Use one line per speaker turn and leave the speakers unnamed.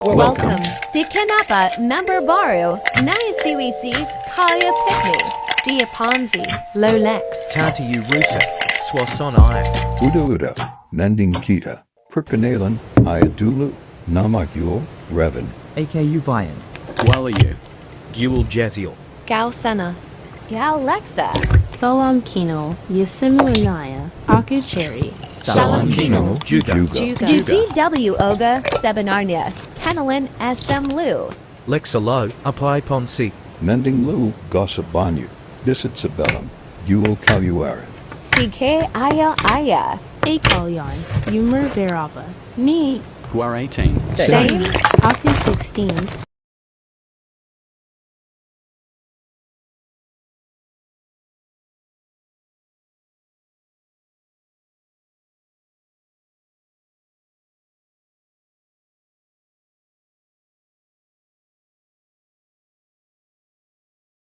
Welcome. Di Kanapa member baru Naisiwisi Kaya Pikmi Dia Ponzi Lolex
Tatiyu Rusak, Swasonai.
Uda Uda, Nanding Kita, Perkanalan, Ayadulu, Namagyul, Revan.
AKU Vian.
Walayu. Guel Jaziel.
Gao Sena Gao Lexa
Salam Kino, Yosemite Aku Cherry,
Salam
Kino,
Juga.
GW Oga Sebenarnya Kenalin SM Lu
Lexalo, Apai Ponsi.
Mending Lu, Gossip Banyu, Disit Sabellum, Yul Kaluaran.
CK Aya
Akalyan, Yumer Veraba, Ni,
Guar 18.
Same
Aku 16.